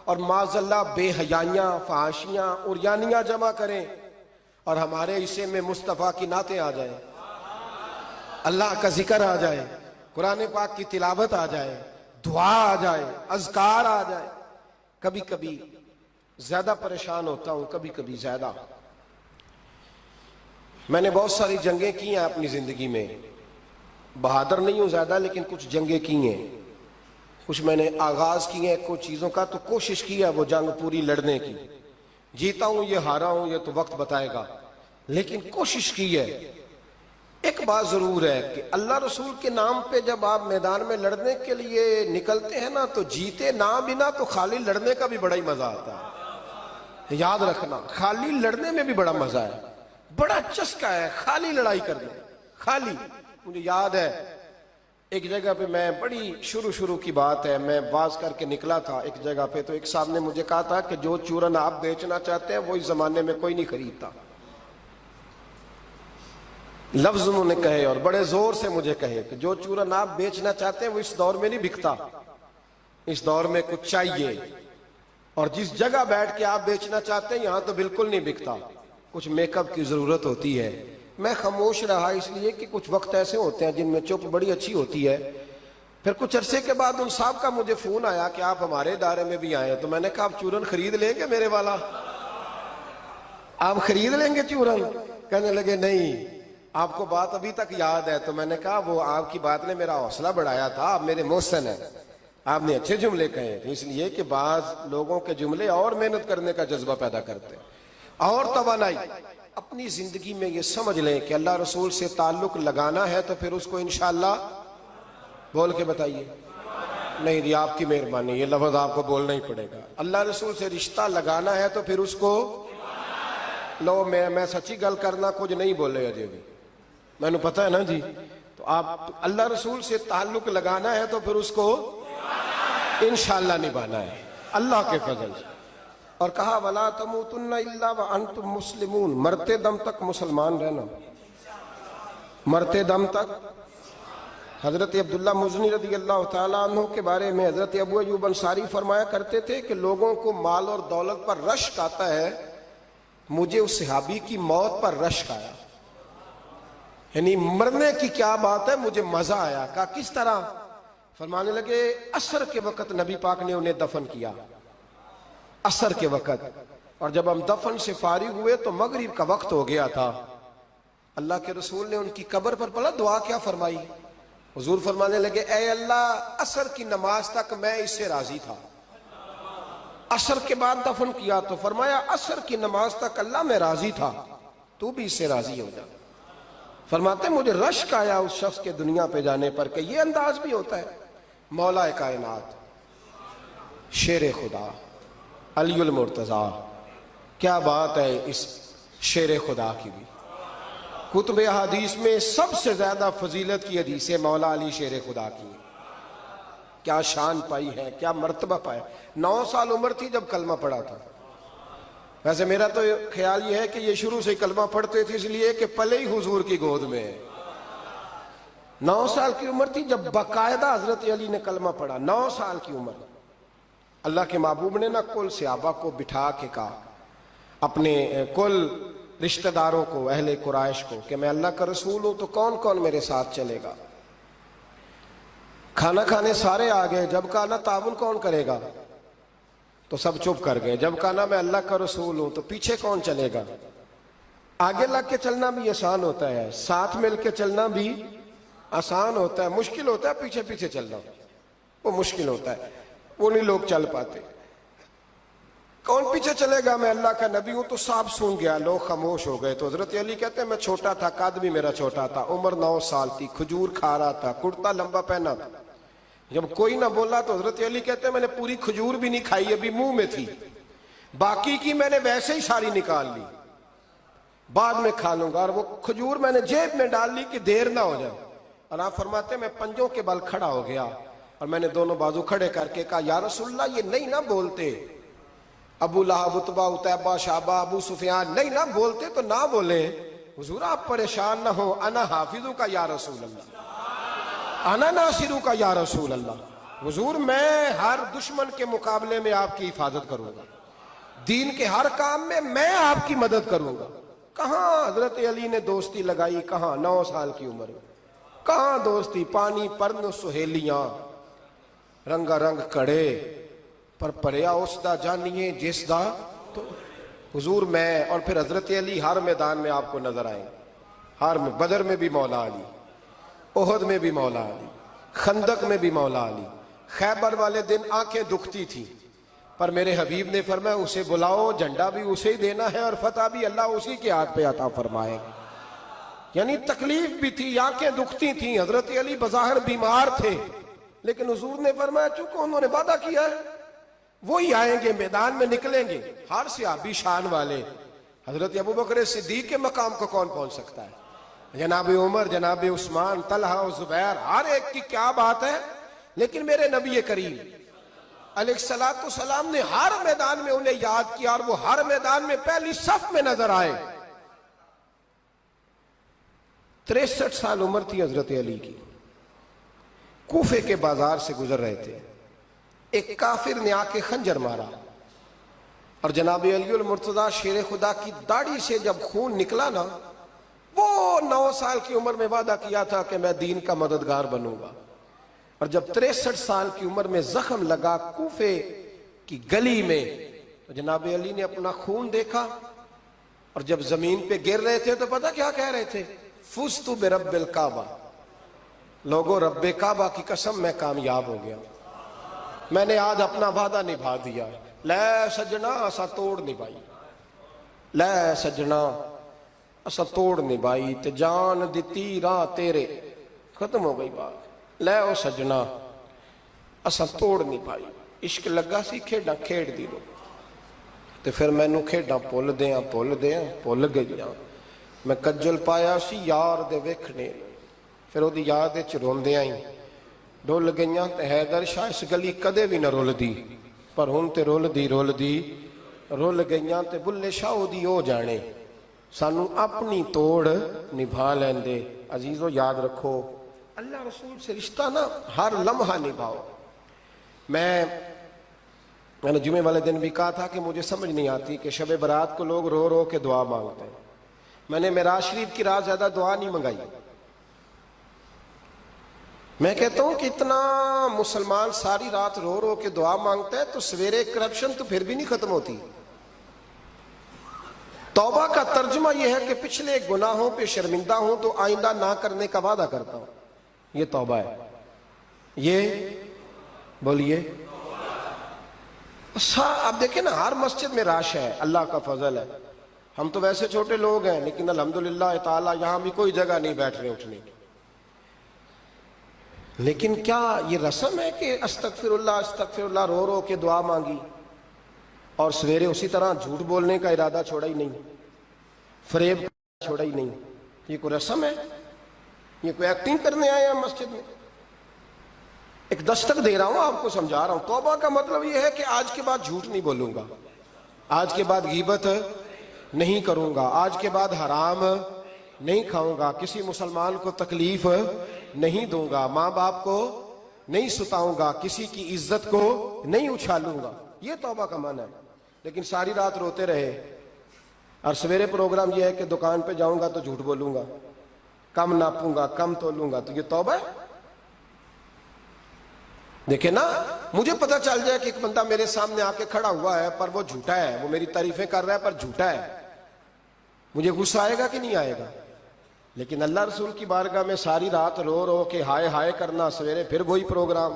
اور معاذ اللہ بے حیائیاں، فحاشیاں، عریانیاں جمع کریں، اور ہمارے حصے میں مصطفیٰ کی نعتیں آ جائیں، اللہ کا ذکر آ جائے، قرآن پاک کی تلاوت آ جائے، دعا آ جائے، اذکار آ جائے؟ کبھی کبھی زیادہ پریشان ہوتا ہوں، کبھی کبھی زیادہ۔ میں نے بہت ساری جنگیں کی ہیں اپنی زندگی میں، بہادر نہیں ہوں زیادہ، لیکن کچھ جنگیں کی ہیں، کچھ میں نے آغاز کیے ہیں کچھ چیزوں کا، تو کوشش کی ہے وہ جنگ پوری لڑنے کی۔ جیتا ہوں یہ ہارا ہوں یہ تو وقت بتائے گا، لیکن کوشش کی ہے۔ ایک بات ضرور ہے کہ اللہ رسول کے نام پہ جب آپ میدان میں لڑنے کے لیے نکلتے ہیں نا، تو جیتے نہ بنا تو خالی لڑنے کا بھی بڑا ہی مزہ آتا ہے۔ یاد رکھنا، خالی لڑنے میں بھی بڑا مزہ ہے، بڑا چسکا ہے خالی لڑائی کرنے، خالی۔ مجھے یاد ہے ایک جگہ پہ، میں بڑی شروع کی بات ہے، میں باز کر کے نکلا تھا ایک جگہ پہ، تو ایک صاحب نے مجھے کہا تھا کہ جو چورن آپ بیچنا چاہتے ہیں وہ اس زمانے میں کوئی نہیں خریدتا۔ لفظ انہوں نے کہے اور بڑے زور سے مجھے کہے کہ جو چورن آپ بیچنا چاہتے ہیں وہ اس دور میں نہیں بکتا، اس دور میں کچھ چاہیے، اور جس جگہ بیٹھ کے آپ بیچنا چاہتے ہیں یہاں تو بالکل نہیں بکتا، کچھ میک اپ کی ضرورت ہوتی ہے۔ میں خاموش رہا اس لیے کہ کچھ وقت ایسے ہوتے ہیں جن میں چپ بڑی اچھی ہوتی ہے۔ پھر کچھ عرصے کے بعد ان صاحب کا مجھے فون آیا کہ آپ ہمارے ادارے میں بھی آئے، تو میں نے کہا آپ چورن خرید لیں گے میرے والا؟ آپ خرید لیں گے چورن؟ کہنے لگے نہیں، آپ کو بات ابھی تک یاد ہے؟ تو میں نے کہا وہ آپ کی بات نے میرا حوصلہ بڑھایا تھا، آپ میرے محسن ہیں، آپ نے اچھے جملے کہے تھے، اس لیے کہ بعض لوگوں کے جملے اور محنت کرنے کا جذبہ پیدا کرتے ہیں اور توانائی۔ اپنی زندگی میں یہ سمجھ لیں کہ اللہ رسول سے تعلق لگانا ہے تو پھر اس کو انشاءاللہ بول کے بتائیے، نہیں جی آپ کی مہربانی، یہ لفظ آپ کو بولنا ہی پڑے گا۔ اللہ رسول سے رشتہ لگانا ہے تو پھر اس کو لو، میں سچی گل کرنا کچھ نہیں بولے اجے بھی، میں نے پتا ہے نا جی۔ تو آپ اللہ رسول سے تعلق لگانا ہے تو پھر اس کو انشاءاللہ نبھانا ہے اللہ کے فضل سے۔ اور کہا وَلَا تَمُوتُنَّ إِلَّا وَأَنْتُمْ مُسْلِمُونَ، مرتے دم تک مسلمان رہنا، مرتے دم تک حضرت عبداللہ مزنی رضی اللہ تعالیٰ عنہ کے بارے میں حضرت ابو ایوب انصاری فرمایا کرتے تھے کہ لوگوں کو مال اور دولت پر رشک آتا ہے، مجھے اس صحابی کی موت پر رشک آیا، یعنی مرنے کی کیا بات ہے، مجھے مزہ آیا۔ کہا کس طرح؟ فرمانے لگے عصر کے وقت نبی پاک نے انہیں دفن کیا، عصر کے وقت، اور جب ہم دفن سے فارغ ہوئے تو مغرب کا وقت ہو گیا تھا۔ اللہ کے رسول نے ان کی قبر پر پڑھا، دعا کیا فرمائی؟ حضور فرمانے لگے اے اللہ عصر کی نماز تک میں اس سے راضی تھا، عصر کے بعد دفن کیا تو فرمایا عصر کی نماز تک اللہ میں راضی تھا، تو بھی اس سے راضی ہو جا۔ فرماتے مجھے رشک آیا اس شخص کے دنیا پہ جانے پر کہ یہ انداز بھی ہوتا ہے۔ مولا کائنات، شیر خدا، علی المرتضیٰ، کیا بات ہے اس شیر خدا کی بھی۔ کتب حدیث میں سب سے زیادہ فضیلت کی حدیث مولا علی شیر خدا کی، کیا شان پائی ہے، کیا مرتبہ پایا۔ 9 سال عمر تھی جب کلمہ پڑھا تھا۔ ویسے میرا تو خیال یہ ہے کہ یہ شروع سے کلمہ پڑھتے تھے اس لیے کہ پلے ہی حضور کی گود میں ہے۔ 9 سال کی عمر تھی جب باقاعدہ حضرت علی نے کلمہ پڑھا، 9 سال کی عمر۔ اللہ کے محبوب نے نہ کل صحابہ کو بٹھا کے کہا، اپنے کل رشتہ داروں کو، اہل قریش کو، کہ میں اللہ کا رسول ہوں تو کون کون میرے ساتھ چلے گا؟ کھانا کھانے سارے آ گئے، جب کہا نا تعاون کون کرے گا تو سب چپ کر گئے، جب کہا نا میں اللہ کا رسول ہوں تو پیچھے کون چلے گا؟ آگے لگ کے چلنا بھی آسان ہوتا ہے، ساتھ مل کے چلنا بھی آسان ہوتا ہے، مشکل ہوتا ہے پیچھے پیچھے چلنا، وہ مشکل ہوتا ہے، وہ نہیں لوگ چل پاتے۔ کون پیچھے چلے گا؟ میں اللہ کا نبی ہوں تو سب سن گیا، لوگ خاموش ہو گئے۔ تو حضرت علی کہتے ہیں میں چھوٹا تھا، قد بھی میرا چھوٹا تھا، عمر 9 سال تھی، کھجور کھا رہا تھا، کرتا لمبا پہنا تھا۔ جب کوئی نہ بولا تو حضرت علی کہتے ہیں میں نے پوری کھجور بھی نہیں کھائی، ابھی منہ میں تھی، باقی کی میں نے ویسے ہی ساری نکال لی، بعد میں کھا لوں گا، اور وہ کھجور میں نے جیب میں ڈال لی کہ دیر نہ ہو جائے۔ اور آپ فرماتے ہیں میں پنجوں کے بل کھڑا ہو گیا اور میں نے دونوں بازو کھڑے کر کے کہا یا رسول اللہ یہ نہیں نہ بولتے، ابو لہب، عتبہ، عتیبہ، شعبہ، ابو سفیان نہیں نہ بولتے تو نہ بولیں، حضور آپ پریشان نہ ہو، انا حافظوں کا یا رسول اللہ، انا ناصروں کا یا رسول اللہ، حضور میں ہر دشمن کے مقابلے میں آپ کی حفاظت کروں گا، دین کے ہر کام میں آپ کی مدد کروں گا۔ کہاں حضرت علی نے دوستی لگائی، کہاں 9 سال کی عمر میں، کہاں دوستی، پانی پرن سہیلیاں، رنگا رنگ کڑے پر پریا اس دا جانیے جس دا، تو حضور میں، اور پھر حضرت علی ہر میدان میں آپ کو نظر آئیں، ہر میں، بدر میں بھی مولا علی، احد میں بھی مولا علی، خندق میں بھی مولا علی، خیبر والے دن آنکھیں دکھتی تھی پر میرے حبیب نے فرمایا اسے بلاؤ، جھنڈا بھی اسے ہی دینا ہے اور فتح بھی اللہ اسی کے ہاتھ پہ عطا فرمائے گا۔ یعنی تکلیف بھی تھی، آنکھیں دکھتی تھیں، حضرت علی بظاہر بیمار تھے، لیکن حضور نے فرمایا چونکہ انہوں نے وعدہ کیا ہے وہی آئیں گے، میدان میں نکلیں گے۔ ہر صحابی شان والے، حضرت ابوبکر صدیق کے مقام کو کون پہنچ سکتا ہے؟ جناب عمر، جناب عثمان، طلحہ و زبیر، ہر ایک کی کیا بات ہے، لیکن میرے نبی کریم علیہ الصلوۃ والسلام نے ہر میدان میں انہیں یاد کیا اور وہ ہر میدان میں پہلی صف میں نظر آئے۔ 63 سال عمر تھی حضرت علی کی، کوفے کے بازار سے گزر رہے تھے، ایک کافر نے آ کے خنجر مارا اور جناب علی المرتضیٰ شیر خدا کی داڑھی سے جب خون نکلا نا، وہ 9 سال کی عمر میں وعدہ کیا تھا کہ میں دین کا مددگار بنوں گا، اور جب 63 سال کی عمر میں زخم لگا کوفے کی گلی میں تو جناب علی نے اپنا خون دیکھا، اور جب زمین پہ گر رہے تھے تو پتہ کیا کہہ رہے تھے؟ فزت برب الکعبہ، لوگو رب کعبہ کی قسم میں کامیاب ہو گیا، میں نے آج اپنا وعدہ نبھا دیا، لے سجنا اسا توڑ نبھائی، لے سجنا اسا توڑ نبھائی تے جان دتی راہ تیرے، ختم ہو گئی بات، لے او سجنا اسا توڑ نبھائی، عشق لگا سی کھیڑا کھیڑ دی لو، تے پھر مینوں کھیڑا پھل گئیاں، میں کجل پایا سی یار دے ویکھنے، پھر وہ دی یاد وچ روندیاں ہی ڈول گئیاں تے حیدر شاہ اس گلی کدے بھی نہ رول دی، پر ہن تے رول گئیاں تے بلے شاہ دی ہو جانے، سانو اپنی توڑ نبھا لیندے۔ عزیزو یاد رکھو اللہ رسول سے رشتہ نا ہر لمحہ نبھاؤ. میں نے جمعے والے دن بھی کہا تھا کہ مجھے سمجھ نہیں آتی کہ شب برات کو لوگ رو رو کے دعا مانگتے ہیں. میں نے معراج شریف کی رات زیادہ دعا نہیں منگائی. میں کہتا ہوں کہ اتنا مسلمان ساری رات رو رو کے دعا مانگتا ہے تو سویرے کرپشن تو پھر بھی نہیں ختم ہوتی. توبہ کا ترجمہ یہ ہے کہ پچھلے گناہوں پہ شرمندہ ہوں تو آئندہ نہ کرنے کا وعدہ کرتا ہوں. یہ توبہ ہے. یہ بولیے. اب دیکھیں نا ہر مسجد میں رش ہے, اللہ کا فضل ہے. ہم تو ویسے چھوٹے لوگ ہیں لیکن الحمدللہ تعالی یہاں بھی کوئی جگہ نہیں بیٹھنے اٹھنے کی. لیکن کیا یہ رسم ہے کہ استغفر اللہ رو رو کے دعا مانگی اور سویرے اسی طرح جھوٹ بولنے کا ارادہ چھوڑا ہی نہیں, فریب چھوڑا ہی نہیں؟ یہ کوئی رسم ہے؟ یہ کوئی ایکٹنگ کرنے آئے ہیں مسجد میں؟ ایک دستک دے رہا ہوں, آپ کو سمجھا رہا ہوں. توبہ کا مطلب یہ ہے کہ آج کے بعد جھوٹ نہیں بولوں گا, آج کے بعد غیبت نہیں کروں گا, آج کے بعد حرام نہیں کھاؤں گا, کسی مسلمان کو تکلیف نہیں دوں گا, ماں باپ کو نہیں ستاؤں گا, کسی کی عزت کو نہیں اچھالوں گا. یہ توبہ کا معنی ہے. لیکن ساری رات روتے رہے اور سویرے پروگرام یہ ہے کہ دکان پہ جاؤں گا تو جھوٹ بولوں گا, کم ناپوں گا, کم تولوں گا, تو یہ توبہ ہے؟ دیکھیں نا, مجھے پتا چل جائے کہ ایک بندہ میرے سامنے آ کے کھڑا ہوا ہے پر وہ جھوٹا ہے, وہ میری تعریفیں کر رہا ہے پر جھوٹا ہے, مجھے غصہ آئے گا کہ نہیں آئے گا؟ لیکن اللہ رسول کی بارگاہ میں ساری رات رو رو کے ہائے ہائے کرنا, سویرے پھر وہی پروگرام,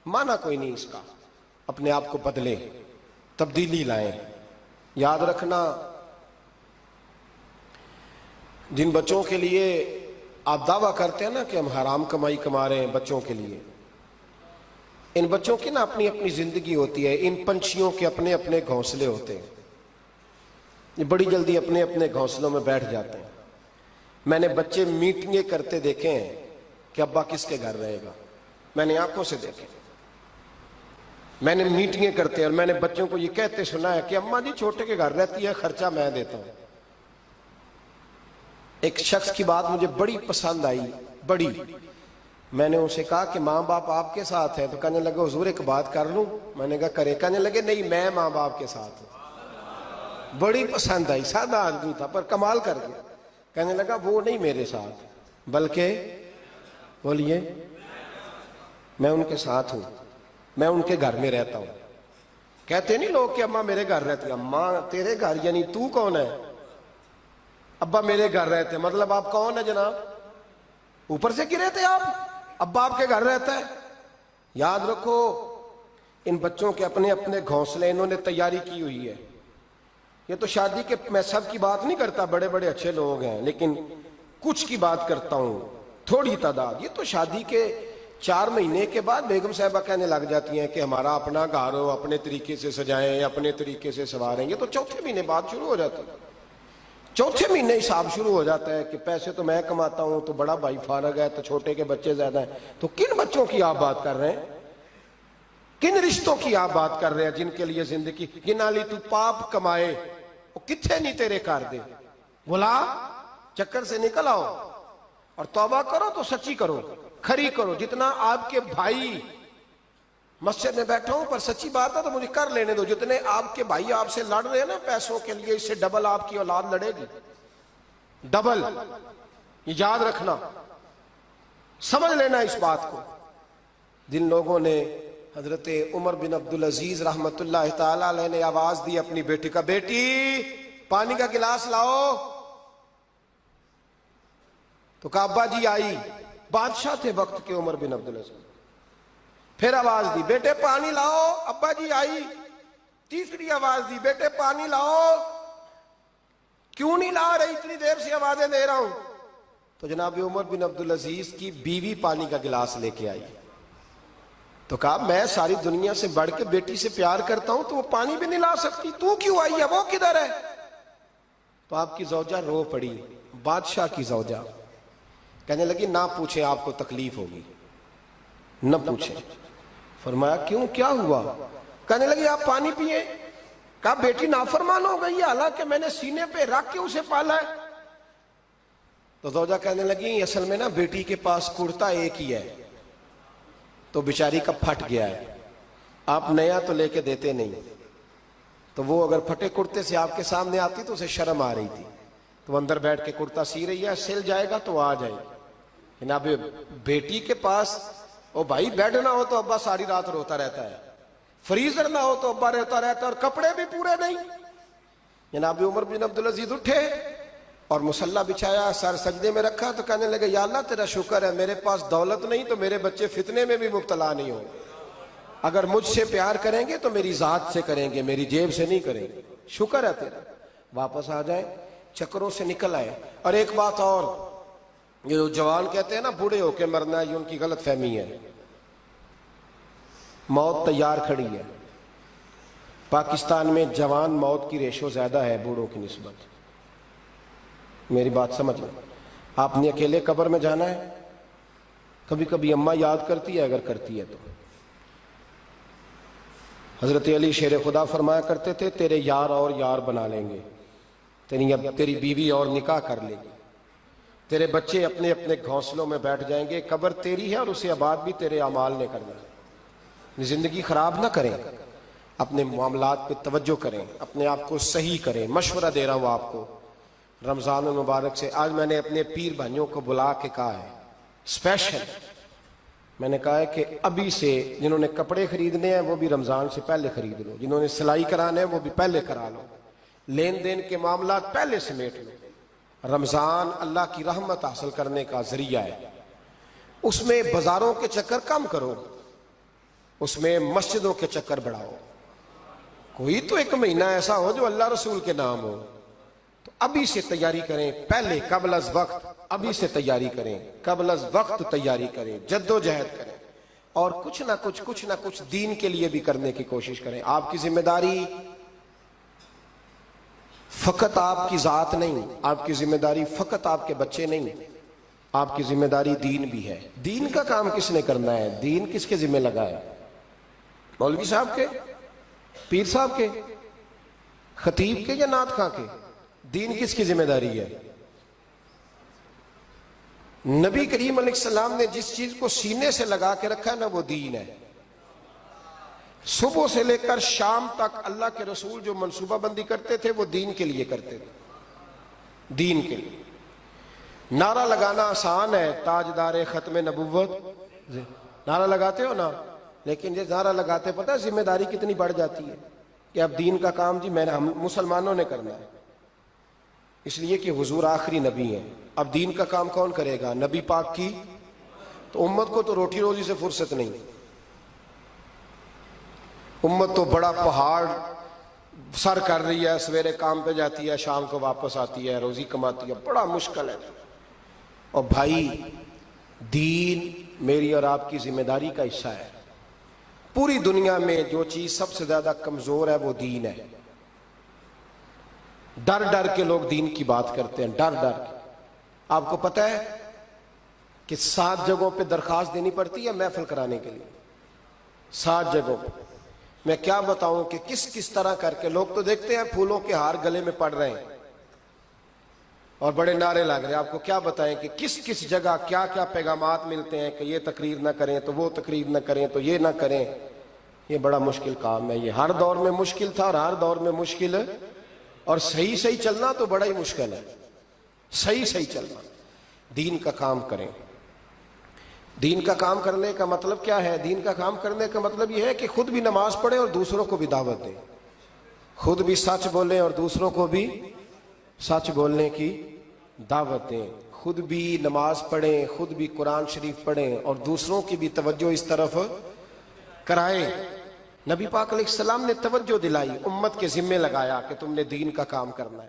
معنی کوئی نہیں اس کا. اپنے آپ کو بدلیں, تبدیلی لائیں. یاد رکھنا, جن بچوں کے لیے آپ دعویٰ کرتے ہیں نا کہ ہم حرام کمائی کما رہے ہیں بچوں کے لیے, ان بچوں کی نا اپنی اپنی زندگی ہوتی ہے. ان پنچھیوں کے اپنے اپنے گھونسلے ہوتے ہیں, یہ بڑی جلدی اپنے اپنے گھونسلوں میں بیٹھ جاتے ہیں. میں نے بچے میٹنگیں کرتے دیکھے ہیں کہ ابا کس کے گھر رہے گا, میں نے آنکھوں سے دیکھے. میں نے میٹنگیں کرتے اور میں نے بچوں کو یہ کہتے سنا ہے کہ اماں جی چھوٹے کے گھر رہتی ہے, خرچہ میں دیتا ہوں. ایک شخص کی بات مجھے بڑی پسند آئی, بڑی. میں نے اسے کہا کہ ماں باپ آپ کے ساتھ ہیں, تو کہنے لگے حضور ایک بات کر لوں. میں نے کہا کرے. کہنے لگے نہیں, میں ماں باپ کے ساتھ ہوں. بڑی پسند آئی, سادہ آدمی تھا پر کمال کر گیا. کہنے لگا وہ نہیں میرے ساتھ, بلکہ بولیے میں ان کے ساتھ ہوں, میں ان کے گھر میں رہتا ہوں. کہتے نہیں لوگ کہ اماں میرے گھر رہتی. اماں تیرے گھر یعنی تو کون ہے؟ ابا میرے گھر رہتے, مطلب آپ کون ہے جناب؟ اوپر سے گرے تھے آپ؟ ابا آپ کے گھر رہتا ہے. یاد رکھو, ان بچوں کے اپنے اپنے گھونسلے انہوں نے تیاری کی ہوئی ہے. یہ تو شادی کے, میں سب کی بات نہیں کرتا, بڑے بڑے اچھے لوگ ہیں, لیکن کچھ کی بات کرتا ہوں, تھوڑی تعداد. یہ تو شادی کے 4 مہینے کے بعد بیگم صاحبہ کہنے لگ جاتی ہیں کہ ہمارا اپنا گھر ہو, اپنے طریقے سے سجائیں, اپنے طریقے سے سواریں. یہ تو چوتھے مہینے بعد شروع ہو جاتا ہے. چوتھے مہینے حساب شروع ہو جاتا ہے کہ پیسے تو میں کماتا ہوں, تو بڑا بھائی فارغ ہے, تو چھوٹے کے بچے زیادہ ہیں. تو کن بچوں کی آپ بات کر رہے ہیں؟ کن رشتوں کی آپ بات کر رہے ہیں جن کے لیے زندگی گنالی تو پاپ کمائے وہ کتنے نہیں تیرے کر دے. بلا چکر سے نکل آؤ اور توبہ کرو تو سچی کرو, کھری کرو. جتنا آپ کے بھائی مسجد میں بیٹھا ہوں پر سچی بات ہے تو مجھے کر لینے دو. جتنے آپ کے بھائی آپ سے لڑ رہے ہیں نا پیسوں کے لیے, اس سے ڈبل آپ کی اولاد لڑے گی, ڈبل. یہ یاد رکھنا, سمجھ لینا اس بات کو. جن لوگوں نے حضرت عمر بن عبدالعزیز رحمت اللہ تعالی علیہ نے آواز دی اپنی بیٹی کا, بیٹی پانی کا گلاس لاؤ, تو کہا ابا جی آئی. بادشاہ تھے وقت کے عمر بن عبدالعزیز. پھر آواز دی بیٹے پانی لاؤ, ابا جی آئی. تیسری آواز دی بیٹے پانی لاؤ. کیوں نہیں لا رہی, اتنی دیر سے آوازیں دے رہا ہوں. تو جناب عمر بن عبدالعزیز کی بیوی پانی کا گلاس لے کے آئی. تو کہا میں ساری دنیا سے بڑھ کے بیٹی سے پیار کرتا ہوں تو وہ پانی بھی نہیں لا سکتی, تو کیوں آئی ہے, وہ کدھر ہے؟ تو آپ کی زوجہ رو پڑی, بادشاہ کی زوجہ. کہنے لگی نہ پوچھیں, آپ کو تکلیف ہوگی, نہ پوچھیں. فرمایا کیوں, کیا ہوا؟ کہنے لگی آپ پانی پیئے. کہا بیٹی نافرمان ہو گئی ہے, حالانکہ میں نے سینے پہ رکھ کے اسے پالا ہے. تو زوجہ کہنے لگی اصل میں نا بیٹی کے پاس کرتا ایک ہی ہے تو بیچاری کا پھٹ گیا ہے، آپ نیا تو لے کے دیتے نہیں، تو وہ اگر پھٹے کرتے سے آپ کے سامنے آتی تو اسے شرم آ رہی تھی، تو اندر بیٹھ کے کرتا سی رہی ہے، سل جائے گا تو آ جائے گا۔ جناب بیٹی کے پاس او بھائی بیڈ نہ ہو تو ابا ساری رات روتا رہتا ہے، فریزر نہ ہو تو ابا روتا رہتا ہے، اور کپڑے بھی پورے نہیں۔ جناب عمر بن عبدالعزیز اٹھے اور مصلی بچھایا، سر سجدے میں رکھا، تو کہنے لگے یا اللہ تیرا شکر ہے میرے پاس دولت نہیں تو میرے بچے فتنے میں بھی مبتلا نہیں ہو، اگر مجھ سے پیار کریں گے تو میری ذات سے کریں گے، میری جیب سے نہیں کریں گے، شکر ہے تیرا۔ واپس آ جائیں، چکروں سے نکل آئے۔ اور ایک بات اور، یہ جو جوان کہتے ہیں نا بوڑھے ہو کے مرنا ہے، یہ ان کی غلط فہمی ہے۔ موت تیار کھڑی ہے، پاکستان میں جوان موت کی ریشو زیادہ ہے بوڑھوں کی نسبت، میری بات سمجھ لیں۔ آپ نے اکیلے قبر میں جانا ہے، کبھی کبھی اماں یاد کرتی ہے اگر کرتی ہے تو۔ حضرت علی شیر خدا فرمایا کرتے تھے تیرے یار اور یار بنا لیں گے، تیری بیوی اور نکاح کر لے گی، تیرے بچے اپنے اپنے گھونسلوں میں بیٹھ جائیں گے، قبر تیری ہے اور اسے آباد بھی تیرے اعمال نے کرنا ہے۔ زندگی خراب نہ کریں، اپنے معاملات پہ توجہ کریں، اپنے آپ کو صحیح کریں۔ مشورہ دے رہا ہوں آپ کو رمضان المبارک سے، آج میں نے اپنے پیر بھائیوں کو بلا کے کہا ہے اسپیشل، میں نے کہا ہے کہ ابھی سے جنہوں نے کپڑے خریدنے ہیں وہ بھی رمضان سے پہلے خرید لو، جنہوں نے سلائی کرانے ہیں وہ بھی پہلے کرا لو، لین دین کے معاملات پہلے سمیٹ لو۔ رمضان اللہ کی رحمت حاصل کرنے کا ذریعہ ہے، اس میں بازاروں کے چکر کم کرو، اس میں مسجدوں کے چکر بڑھاؤ۔ کوئی تو ایک مہینہ ایسا ہو جو اللہ رسول کے نام ہو، تو ابھی سے تیاری کریں، پہلے قبل از وقت ابھی سے تیاری کریں، قبل از وقت تیاری کریں، جد و جہد کریں، اور کچھ نہ کچھ دین کے لیے بھی کرنے کی کوشش کریں۔ آپ کی ذمہ داری فقط آپ کی ذات نہیں، آپ کی ذمہ داری فقط آپ کے بچے نہیں، آپ کی ذمہ داری دین بھی ہے۔ دین کا کام کس نے کرنا ہے؟ دین کس کے ذمہ لگا ہے؟ مولوی صاحب کے، پیر صاحب کے، خطیب کے یا نعت خواں کے؟ دین کس کی ذمہ داری ہے؟ نبی کریم علیہ السلام نے جس چیز کو سینے سے لگا کے رکھا ہے نا وہ دین ہے۔ صبح سے لے کر شام تک اللہ کے رسول جو منصوبہ بندی کرتے تھے وہ دین کے لیے کرتے تھے، دین کے لیے۔ نعرہ لگانا آسان ہے، تاجدار ختم نبوت، نعرہ لگاتے ہو نا، لیکن یہ نعرہ لگاتے پتہ ہے ذمہ داری کتنی بڑھ جاتی ہے کہ اب دین کا کام جی ہم مسلمانوں نے کرنا ہے، اس لیے کہ حضور آخری نبی ہیں۔ اب دین کا کام کون کرے گا؟ نبی پاک کی تو امت کو تو روٹی روزی سے فرصت نہیں، امت تو بڑا پہاڑ سر کر رہی ہے، سویرے کام پہ جاتی ہے، شام کو واپس آتی ہے، روزی کماتی ہے، بڑا مشکل ہے۔ اور بھائی دین میری اور آپ کی ذمہ داری کا حصہ ہے۔ پوری دنیا میں جو چیز سب سے زیادہ کمزور ہے وہ دین ہے۔ ڈر ڈر کے لوگ دین کی بات کرتے ہیں، ڈر ڈر کے۔ آپ کو پتہ ہے کہ 7 جگہوں پہ درخواست دینی پڑتی ہے محفل کرانے کے لیے، 7 جگہوں پہ۔ میں کیا بتاؤں کہ کس طرح کر کے لوگ تو دیکھتے ہیں پھولوں کے ہار گلے میں پڑ رہے ہیں اور بڑے نعرے لگ رہے ہیں، آپ کو کیا بتائیں کہ کس جگہ کیا پیغامات ملتے ہیں کہ یہ تقریر نہ کریں تو وہ تقریر نہ کریں تو یہ نہ کریں۔ یہ بڑا مشکل کام ہے، یہ ہر دور میں مشکل تھا اور ہر دور میں مشکل ہے، اور صحیح چلنا تو بڑا ہی مشکل ہے، صحیح چلنا۔ دین کا کام کریں۔ دین کا کام کرنے کا مطلب کیا ہے؟ دین کا کام کرنے کا مطلب یہ ہے کہ خود بھی نماز پڑھیں اور دوسروں کو بھی دعوت دیں، خود بھی سچ بولیں اور دوسروں کو بھی سچ بولنے کی دعوت دیں، خود بھی نماز پڑھیں، خود بھی قرآن شریف پڑھیں اور دوسروں کی بھی توجہ اس طرف کرائیں۔ نبی پاک علیہ السلام نے توجہ دلائی، امت کے ذمے لگایا کہ تم نے دین کا کام کرنا ہے۔